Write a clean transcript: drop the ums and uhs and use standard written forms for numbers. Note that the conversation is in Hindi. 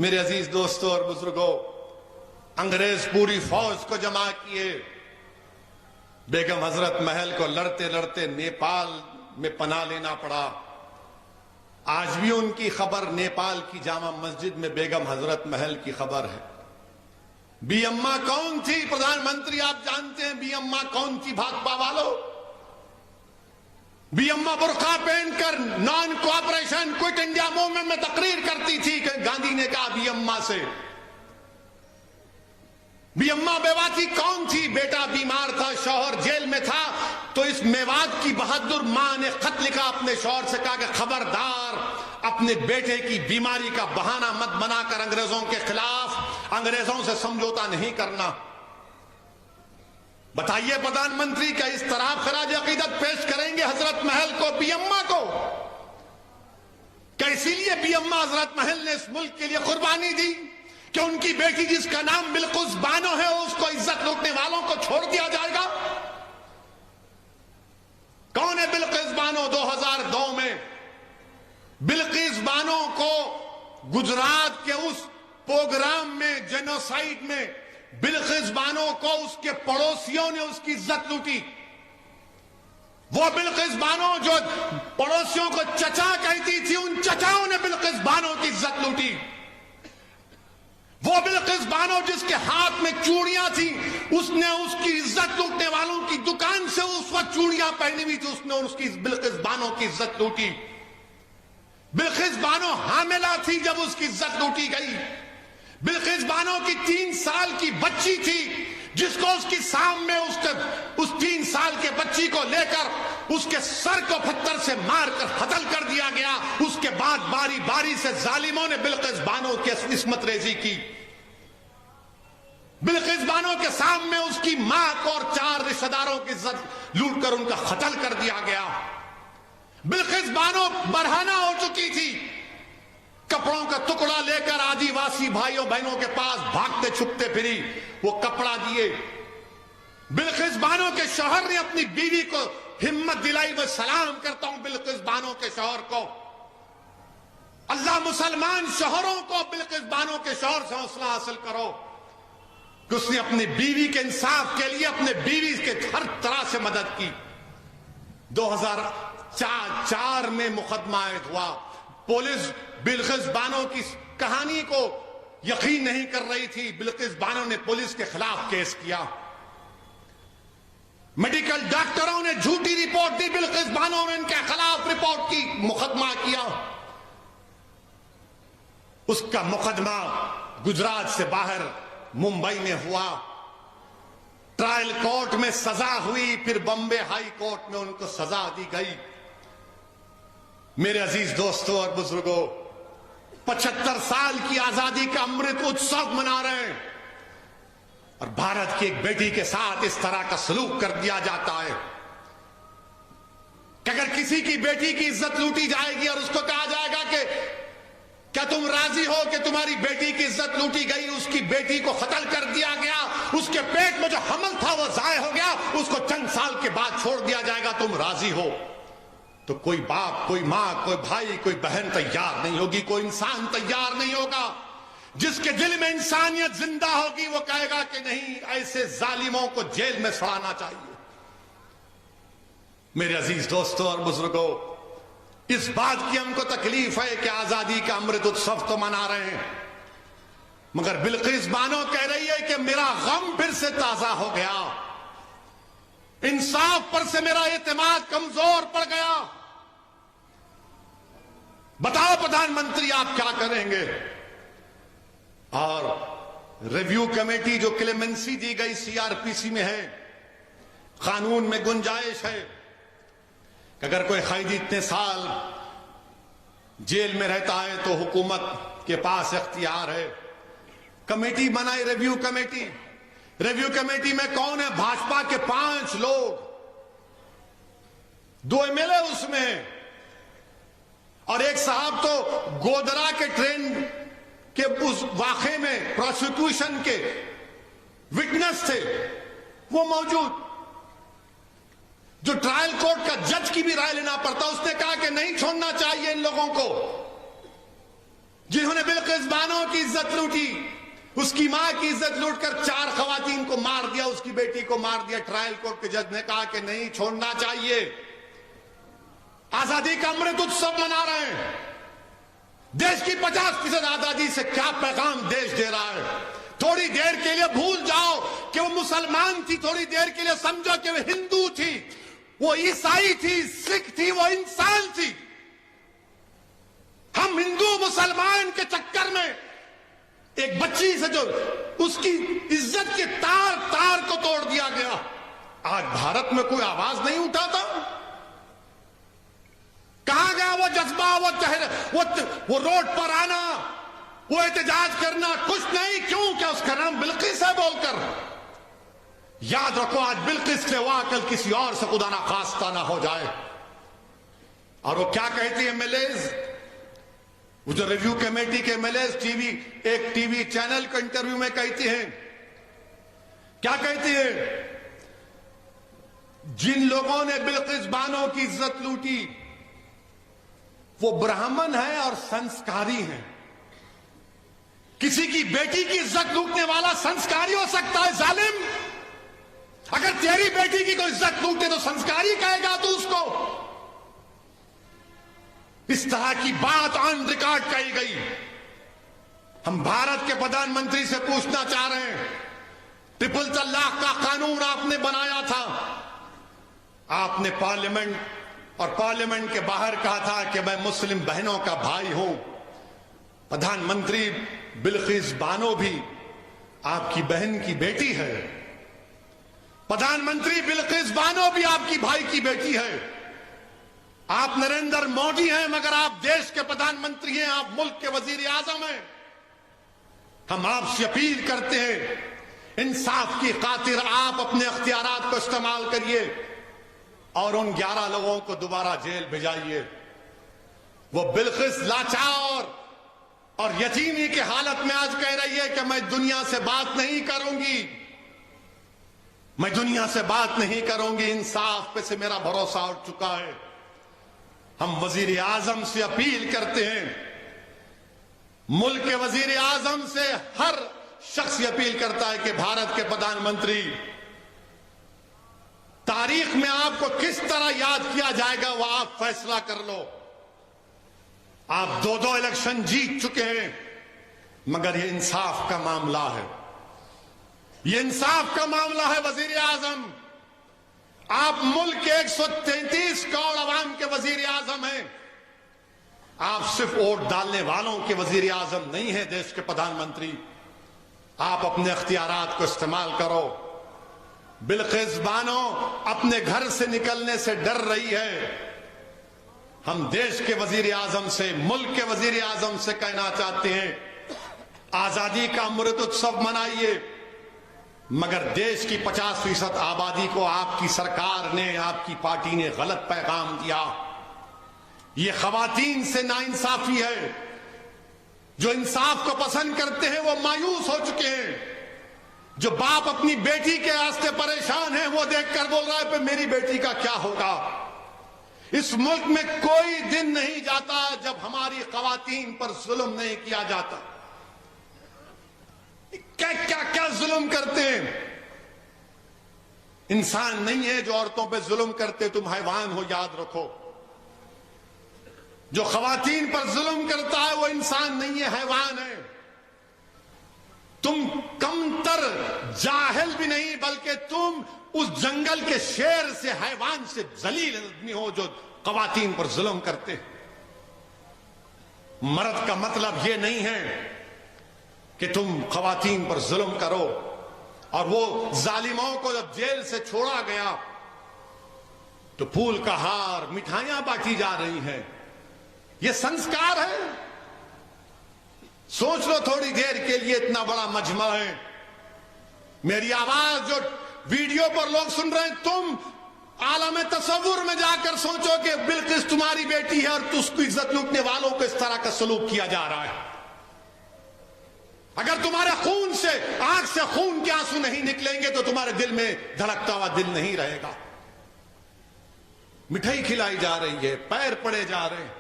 मेरे अजीज दोस्तों और बुजुर्गों, अंग्रेज पूरी फौज को जमा किए, बेगम हजरत महल को लड़ते लड़ते नेपाल में पनाह लेना पड़ा। आज भी उनकी खबर नेपाल की जामा मस्जिद में बेगम हजरत महल की खबर है। बी अम्मा कौन थी? प्रधानमंत्री आप जानते हैं बी अम्मा कौन थी? भाकपा वालों, बी अम्मा बुर्का पहनकर non cooperation quit India movement में तकरीर करती थी। गांधी ने कहा बी अम्मा से, बी अम्मा मेवाती कौन थी? बेटा बीमार था, शौहर जेल में था, तो इस मेवात की बहादुर मां ने खत लिखा अपने शौहर से, कहा कि खबरदार अपने बेटे की बीमारी का बहाना मत बनाकर अंग्रेजों के खिलाफ, अंग्रेजों से समझौता नहीं करना। बताइए प्रधानमंत्री, क्या इस तरह खराज अकीदत पेश करेंगे हजरत महल को, बी अम्मा को? क्या इसीलिए बी अम्मा हजरत महल ने इस मुल्क के लिए कुर्बानी दी कि उनकी बेटी जिसका नाम बिल्किस बानो है, उसको इज्जत लूटने वालों को छोड़ दिया जाएगा? कौन है बिल्किस बानो? 2002 में बिल्किस बानो को गुजरात के उस प्रोग्राम में, जेनोसाइड में, बिल्किस बानो को उसके पड़ोसियों ने उसकी इज्जत लूटी। वो बिल्किस बानो जो पड़ोसियों को चचा कहती थी, उन चचाओं ने बिल्किस बानो की इज्जत लूटी। वो बिल्किस बानो जिसके हाथ में चूड़ियां थी, उसने उसकी इज्जत लूटने वालों की दुकान से उस वक्त चूड़ियां पहनी हुई थी, उसने उसकी बिल्किस बानो की इज्जत लूटी। बिल्किस बानो हामिला थी जब उसकी इज्जत लूटी गई। बिल्किस बानो की 3 साल की बच्ची थी, जिसको उसकी सामने उस 3 साल के बच्ची को लेकर उसके सर को पत्थर से मारकर कत्ल कर दिया गया। उसके बाद बारी बारी से जालिमों ने बिल्किस बानो की इस्मत रेजी की। बिल्किस बानो के सामने उसकी मां को और 4 रिश्तेदारों की इज्जत लूटकर उनका कत्ल कर दिया गया। बिल्किस बानो बरहाना हो चुकी थी, कपड़ों का टुकड़ा लेकर आदिवासी भाइयों बहनों के पास भागते छुपते फिरी, वो कपड़ा दिए। बिल्किस बानो के शौहर ने अपनी बीवी को हिम्मत दिलाई। मैं सलाम करता हूं बिल्किस बानो के शौहर को। अल्लाह मुसलमान शौहरों को बिल्किस बानो के शौहर से हौसला हासिल करो कि उसने अपनी बीवी के इंसाफ के लिए अपने बीवी के हर तरह से मदद की। 2004 में मुकदमा हुआ। पुलिस बिल्किस बानो की कहानी को यकीन नहीं कर रही थी। बिल्किस बानो ने पुलिस के खिलाफ केस किया। मेडिकल डॉक्टरों ने झूठी रिपोर्ट दी, बिल्किस बानो ने इनके खिलाफ रिपोर्ट की, मुकदमा किया। उसका मुकदमा गुजरात से बाहर मुंबई में हुआ। ट्रायल कोर्ट में सजा हुई, फिर बॉम्बे हाई कोर्ट में उनको सजा दी गई। मेरे अजीज दोस्तों और बुजुर्गों, 75 साल की आजादी का अमृत उत्सव मना रहे हैं और भारत की एक बेटी के साथ इस तरह का सलूक कर दिया जाता है कि अगर किसी की बेटी की इज्जत लूटी जाएगी और उसको कहा जाएगा कि क्या तुम राजी हो कि तुम्हारी बेटी की इज्जत लूटी गई, उसकी बेटी को कत्ल कर दिया गया, उसके पेट में जो हमल था वो जाय हो गया, उसको चंद साल के बाद छोड़ दिया जाएगा, तुम राजी हो? तो कोई बाप, कोई मां, कोई भाई, कोई बहन तैयार नहीं होगी, कोई इंसान तैयार नहीं होगा। जिसके दिल में इंसानियत जिंदा होगी वो कहेगा कि नहीं, ऐसे जालिमों को जेल में सड़ाना चाहिए। मेरे अजीज दोस्तों और बुजुर्गों, इस बात की हमको तकलीफ है कि आजादी का अमृत उत्सव तो मना रहे हैं, मगर बिल्किस बानो कह रही है कि मेरा गम फिर से ताजा हो गया, इंसाफ पर से मेरा एतमाद कमजोर पड़ गया। बताओ प्रधानमंत्री आप क्या करेंगे? और रिव्यू कमेटी जो क्लेमेंसी दी गई सीआरपीसी में है, कानून में गुंजाइश है कि अगर कोई कैदी इतने साल जेल में रहता है तो हुकूमत के पास इख्तियार है, कमेटी बनाई रिव्यू कमेटी। रिव्यू कमेटी में कौन है? भाजपा के 5 लोग, 2 एमएलए उसमें, और एक साहब तो गोधरा के ट्रेन के उस वाकये में प्रोसिक्यूशन के विटनेस थे, वो मौजूद। जो ट्रायल कोर्ट का जज की भी राय लेना पड़ता, उसने कहा कि नहीं छोड़ना चाहिए इन लोगों को। जिन्होंने बिल्किस बानो की इज्जत लूटी, उसकी मां की इज्जत लूटकर 4 खवातीन को मार दिया, उसकी बेटी को मार दिया। ट्रायल कोर्ट के जज ने कहा कि नहीं, छोड़ना चाहिए। आजादी का अमृत उत्सव मना रहे हैं। देश की 50% आजादी से क्या पैगाम देश दे रहा है? थोड़ी देर के लिए भूल जाओ कि वो मुसलमान थी, थोड़ी देर के लिए समझो कि वो हिंदू थी, वो ईसाई थी, सिख थी, वो इंसान थी। हम हिंदू मुसलमान के चक्कर में एक बच्ची से जो उसकी इज्जत के तार तार को तोड़ दिया गया, आज भारत में कोई आवाज नहीं उठाता। कहां गया वो जज्बा, वो चेहरे, वो रोड पर आना, वो एहतजाज करना? कुछ नहीं। क्यों? क्या उसका नाम बिल्किस है बोलकर? याद रखो, आज बिल्किस से हुआ, कल किसी और से खुदा ना खास्ता ना हो जाए। और वो क्या कहती है एमएलएज, वो जो रिव्यू कमेटी के एमएलएज एक टीवी चैनल के इंटरव्यू में कहती हैं, क्या कहती है? जिन लोगों ने बिल्किस बानो की इज्जत लूटी वो ब्राह्मण है और संस्कारी हैं। किसी की बेटी की इज्जत लूटने वाला संस्कारी हो सकता है जालिम? अगर तेरी बेटी की कोई इज्जत लूटे तो संस्कारी कहेगा तू उसको? इस तरह की बात ऑन रिकॉर्ड कही गई। हम भारत के प्रधानमंत्री से पूछना चाह रहे हैं, ट्रिपल तलाक का कानून आपने बनाया था, आपने पार्लियामेंट और पार्लियामेंट के बाहर कहा था कि मैं मुस्लिम बहनों का भाई हूं। प्रधानमंत्री बिल्किस बानो भी आपकी बहन की बेटी है। प्रधानमंत्री बिल्किस बानो भी आपकी भाई की बेटी है। आप नरेंद्र मोदी हैं मगर आप देश के प्रधानमंत्री हैं, आप मुल्क के वजीर आजम हैं। हम आपसे अपील करते हैं, इंसाफ की खातिर आप अपने अख्तियारात को इस्तेमाल करिए और उन 11 लोगों को दोबारा जेल भिजाइए। वो बिल्किस लाचार और यतीमी की हालत में आज कह रही है कि मैं दुनिया से बात नहीं करूंगी, मैं दुनिया से बात नहीं करूंगी, इंसाफ पे से मेरा भरोसा उठ चुका है। हम वजीर आजम से अपील करते हैं, मुल्क के वजीर आजम से हर शख्स अपील करता है कि भारत के प्रधानमंत्री, तारीख में आपको किस तरह याद किया जाएगा वो आप फैसला कर लो। आप 2 इलेक्शन जीत चुके हैं मगर ये इंसाफ का मामला है, ये इंसाफ का मामला है वजीर आजम। आप मुल्क के 133 करोड़ अवाम के वजीर आजम हैं। आप सिर्फ वोट डालने वालों के वजीर आजम नहीं है, देश के प्रधानमंत्री। आप अपने अख्तियारात को इस्तेमाल करो। बिल्किस बानो अपने घर से निकलने से डर रही है। हम देश के वजीर आजम से, मुल्क के वजीर आजम से कहना चाहते हैं, आजादी का अमृत उत्सव मनाइए मगर देश की 50% आबादी को आपकी सरकार ने, आपकी पार्टी ने गलत पैगाम दिया। ये खवातीन से नाइंसाफी है। जो इंसाफ को पसंद करते हैं वो मायूस हो चुके हैं। जो बाप अपनी बेटी के रास्ते परेशान है वो देखकर बोल रहा है मेरी बेटी का क्या होगा। इस मुल्क में कोई दिन नहीं जाता जब हमारी खवातीन पर जुल्म नहीं किया जाता। क्या क्या क्या जुल्म करते हैं। इंसान नहीं है जो औरतों पे जुल्म करते, तुम हैवान हो, याद रखो। जो खवातीन पर जुल्म करता है वो इंसान नहीं है, हैवान है। तुम कमतर जाहिल भी नहीं बल्कि तुम उस जंगल के शेर से, हैवान से जलील आदमी हो जो खवातीन पर जुल्म करते। मर्द का मतलब यह नहीं है कि तुम खवातीन पर जुल्म करो। और वो जालिमों को जब जेल से छोड़ा गया तो फूल का हार, मिठाइयां बांटी जा रही हैं। ये संस्कार है? सोच लो थोड़ी देर के लिए, इतना बड़ा मजमा है। मेरी आवाज जो वीडियो पर लोग सुन रहे हैं, तुम आलम तसव्वुर में जाकर सोचो कि बिल्किस तुम्हारी बेटी है और उसको इज्जत लूटने वालों को इस तरह का सलूक किया जा रहा है। अगर तुम्हारे खून से, आंख से खून के आंसू नहीं निकलेंगे तो तुम्हारे दिल में धड़कता हुआ दिल नहीं रहेगा। मिठाई खिलाई जा रही है, पैर पड़े जा रहे हैं।